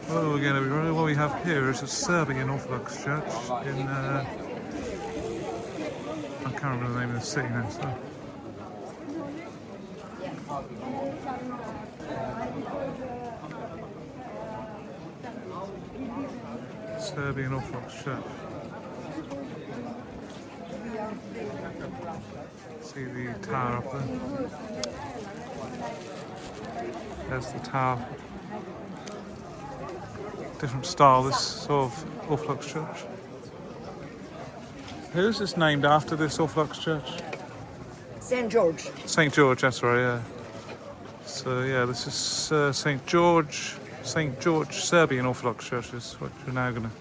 Oh, again, what we have here is a Serbian Orthodox church in, I can't remember the name of the city now, so. Serbian Orthodox church. See the tower up there? There's the tower. Different style, this sort of Orthodox church. Who is this named after, this Orthodox church? St. George. St. George, that's right, yeah. So yeah, this is St. George Serbian Orthodox Church is what we're now going to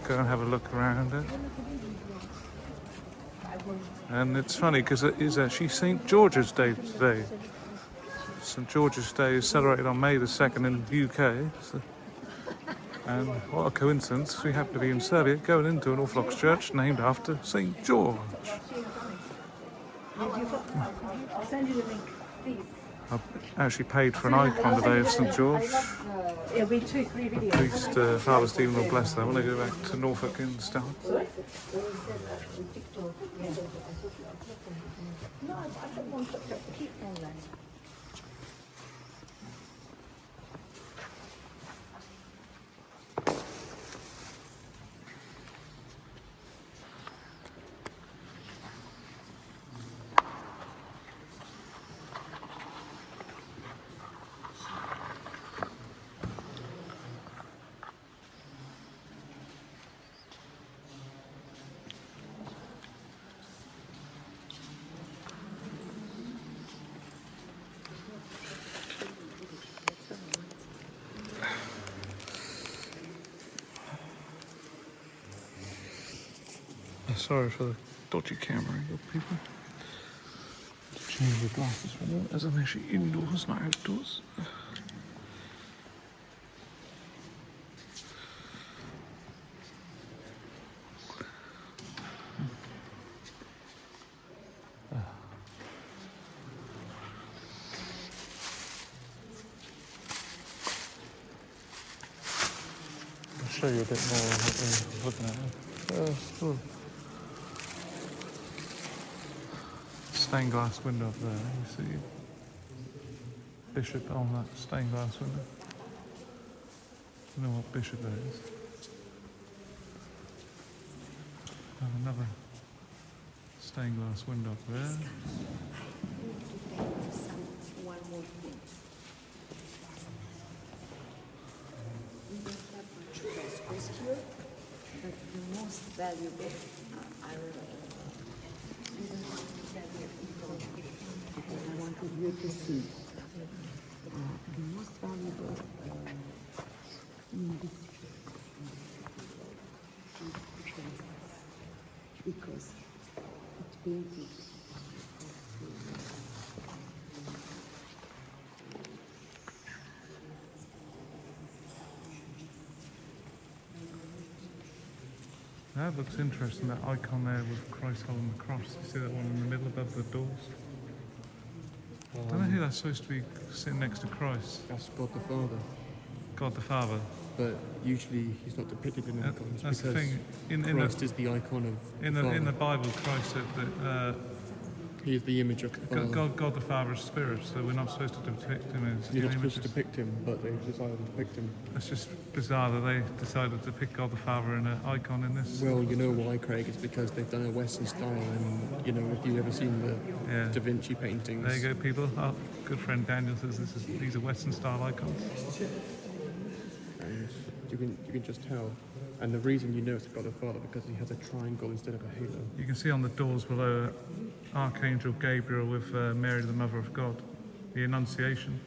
go and have a look around at. And it's funny because it is actually St. George's Day today. St. George's Day is celebrated on May the 2nd in the UK. So, and what a coincidence, we happen to be in Serbia going into an Orthodox church named after St. George. I'll send you the link, please. I've actually paid for an icon today of St. George. It'll be 2-3 videos. Priest Father Stephen will bless that when I go back to Norfolk in Stout. No, I don't want to keep online. Sorry for the dodgy camera angle, people. Change the glasses for that, as I'm actually indoors, not outdoors. I'll show you a bit more of what we're looking at. Stained glass window up there, you see Bishop on that stained glass window. You know what Bishop that is. And another stained glass window up there. One more thing. We don't have much space here, but the most valuable are I wanted you to see. The most valuable in this church because it painted. That looks interesting, that icon there with Christ holding the cross. You see that one in the middle above the doors? I don't know who that's supposed to be sitting next to Christ. That's God the Father. God the Father. But usually he's not depicted in icons That's the because thing. In Christ is the icon of in the the Father. in the Bible, Christ said that He is the image of the Father. God the Father is spirit, so we're not supposed to depict him as You're not images. supposed to depict him, but they decided to depict him. It's just bizarre that they decided to pick God the Father in an icon in this. Well, you know why, Craig? It's because they've done a Western style, and you know, if you've ever seen the Yeah. Da Vinci paintings, There you go, people. Our good friend Daniel says these are Western style icons. and you can just tell. And the reason you know it's God the Father because he has a triangle instead of a halo. You can see on the doors below Archangel Gabriel with Mary, the Mother of God, the Annunciation.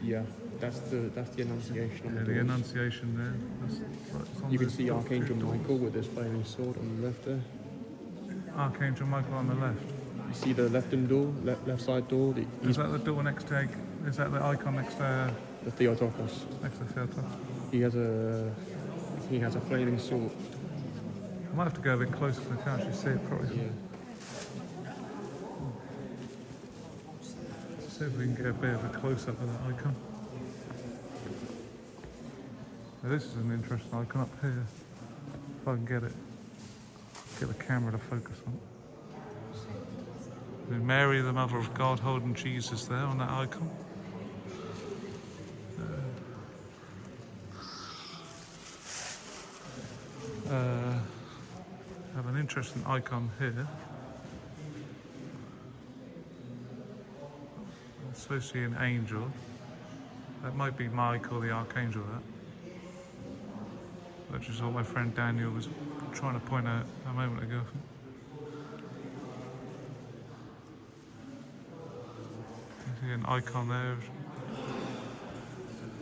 Yeah, that's the Annunciation on the Yeah, the doors. Annunciation there. It's on You can the see Archangel doors. Michael with his flaming sword on the left there. Archangel Michael on the left. You see the left side door. Is that the door next to? Is that the icon next to The Theotokos. Theotokos? He has a flaming sword. I might have to go a bit closer because I can't actually see it properly. Yeah. See if we can get a bit of a close up of that icon. Now, this is an interesting icon up here. If I can get the camera to focus on it. There's Mary, the Mother of God, holding Jesus there on that icon. Have an interesting icon here. It's supposed to be an angel. That might be Michael, the archangel, that. Which is what my friend Daniel was trying to point out a moment ago. You see an icon there.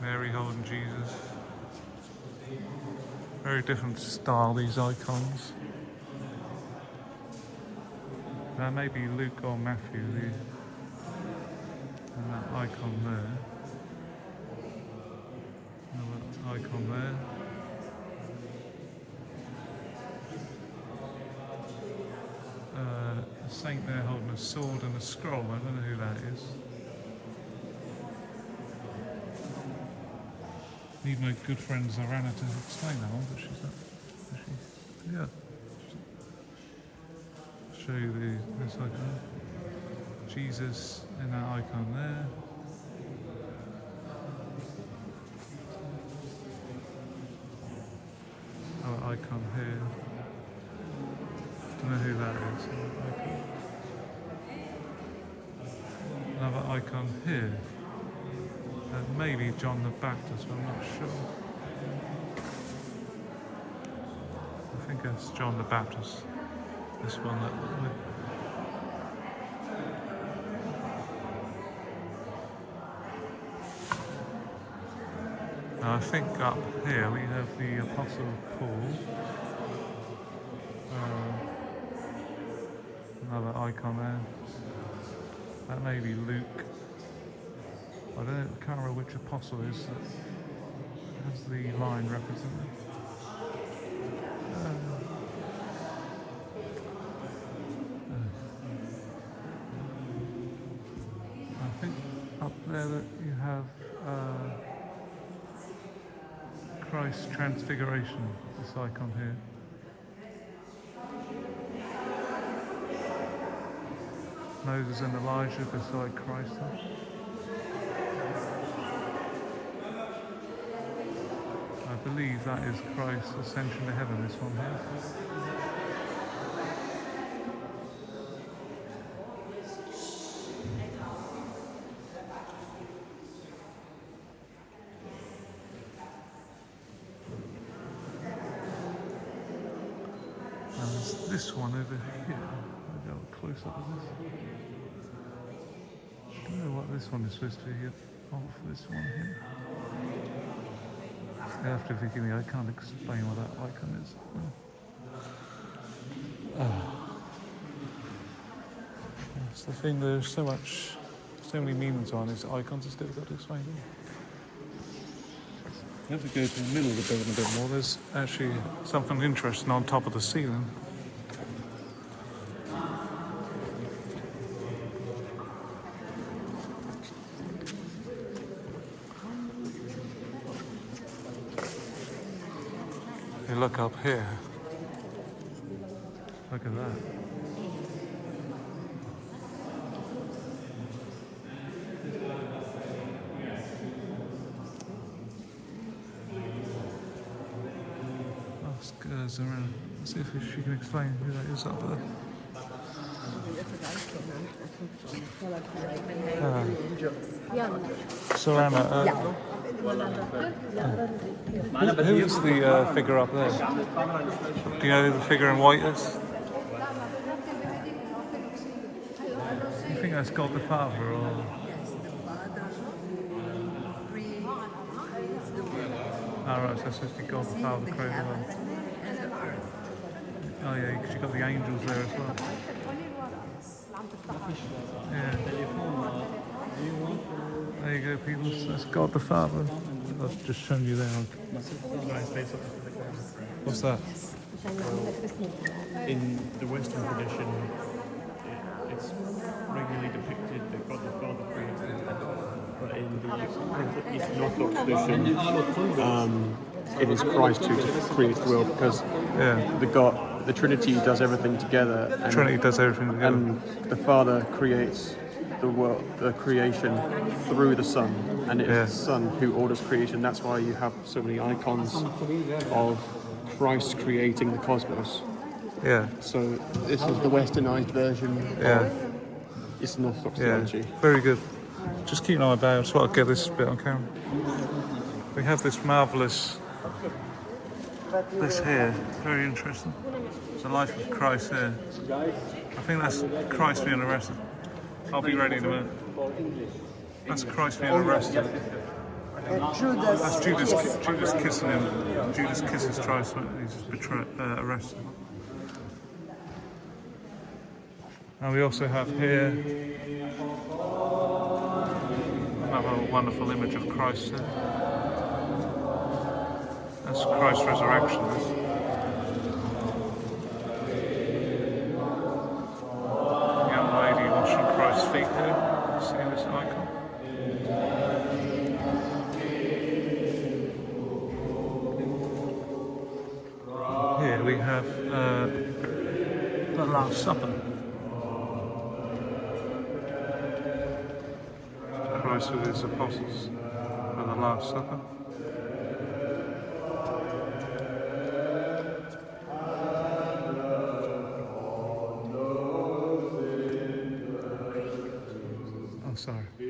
Mary holding Jesus. Very different style, these icons. That may be Luke or Matthew, and that icon there. Another icon there. A saint there holding a sword and a scroll. I don't know who that is. Need my good friend Zorana to explain that one, but she's not. Is she? Yeah. Show you this icon. Jesus in that icon there. Another icon here. Don't know who that is. Another icon here. Maybe John the Baptist, but I'm not sure. I think that's John the Baptist. This one that. Now I think up here we have the Apostle Paul. Another icon there. That may be Luke. I can't remember which apostle is that has the line represented. I think up there that you have Christ's Transfiguration, this icon here. Moses and Elijah beside Christ. I believe that is Christ's ascension to heaven, this one here. And there's this one over here. I'll go close up of this. I don't know what this one is supposed to be here. Oh, for this one here. After thinking, I can't explain what that icon is. It's the thing, there's so many meanings on these icons, it's difficult to explain them. You have to go to the middle of the building a bit more. There's actually something interesting on top of the ceiling. You look up here. Look at that. Ask Zorana. See if she can explain who that is up there. Zorana. Who is the figure up there? Do you know who the figure in white is? You think that's God the Father or? Yes, the Father creates the world. Oh right, so it's supposed to be God the Father The created the world. heavens and the earth. Oh yeah, because you've got the angels there as well. Yeah. There you go, people. That's God the Father. I've just shown you there. What's that? In the Western tradition, it's regularly depicted that God the Father created the heavens. But in the Eastern Orthodox tradition, it is Christ who creates the world, because the Trinity does everything together. And, Trinity does everything together. And the Father creates the world, the creation, through the Son, and it is the Son who orders creation. That's why you have so many icons of Christ creating the cosmos. Yeah. So this is the westernized version of Eastern Orthodox theology. Very good. Just keep an eye about. I just want to get this bit on camera. We have this marvellous, this here, very interesting. It's the life of Christ here. I think that's Christ being arrested. I'll be ready in a minute. That's Christ being arrested. That's Judas kissing him. Judas kisses Christ when he's arrested. And we also have here another wonderful image of Christ there. That's Christ's resurrection. Young lady washing Christ's feet here. See this icon? Here we have the Last Supper. Christ with his apostles for the Last Supper. Oh, sorry. You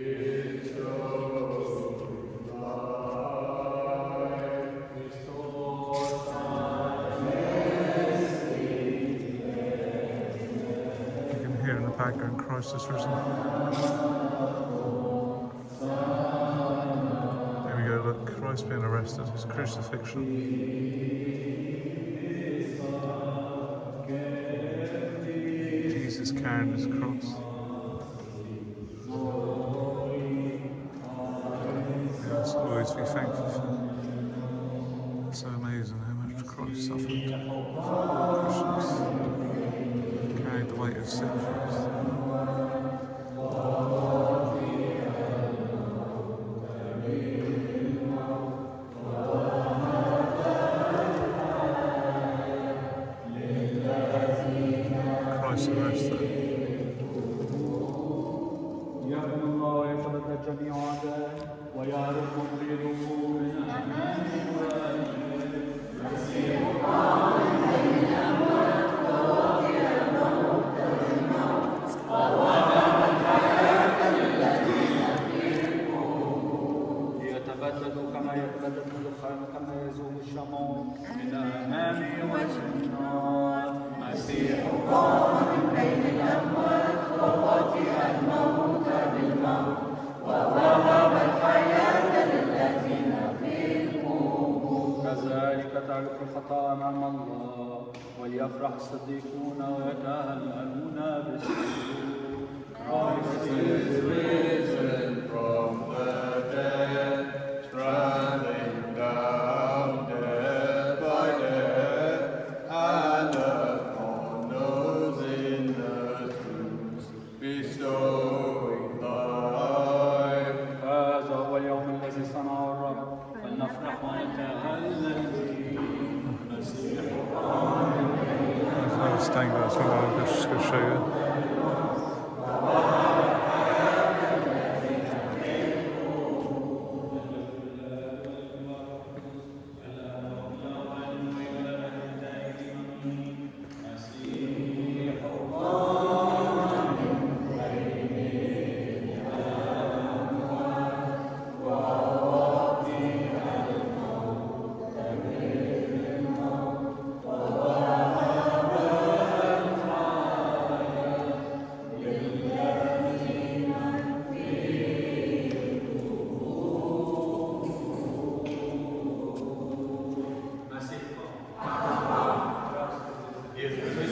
can hear in the background, Christ is risen. There we go, look, Christ being arrested, his crucifixion. Jesus carrying his cross. Yes, always be thankful for. It's so amazing how much Christ suffered for Christians. Carried the weight of sin for us. Christ arrested. الخطا امام الله وليفرح الصديقون ويتهللون بالسرور. Christ is risen from the dead, traveling down death by death, and upon those in the tombs bestowing life. هذا هو اليوم الذي صنعه الرب فلنفرح ونتهلل. I was staying there, so I'm just going to show you.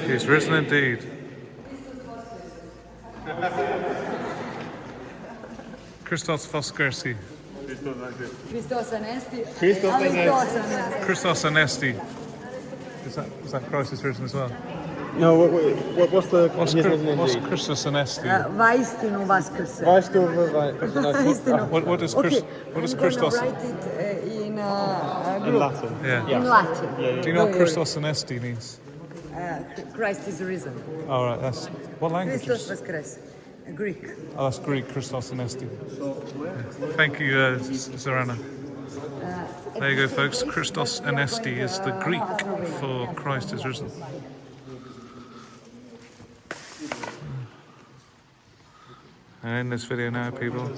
He is risen indeed. Christos Voskersi. Christos Anesti. Christos Anesti. Christos Anesti. Is that Christ is risen as well? No, what's the... What's Christos Anesti? Vaistinu Vaskrse. What does Okay, Christos? I'm gonna write it in In Latin. Yeah. In Latin. Do you know Don't what worry. Christos Anesti means? Christ is risen. All right, that's what language Christos is? voskres. Greek. Oh, that's Greek, Christos Anesti. Thank you, Zorana. There you go, folks. Christos Anesti is the Greek for Christ is risen. And in this video now, people,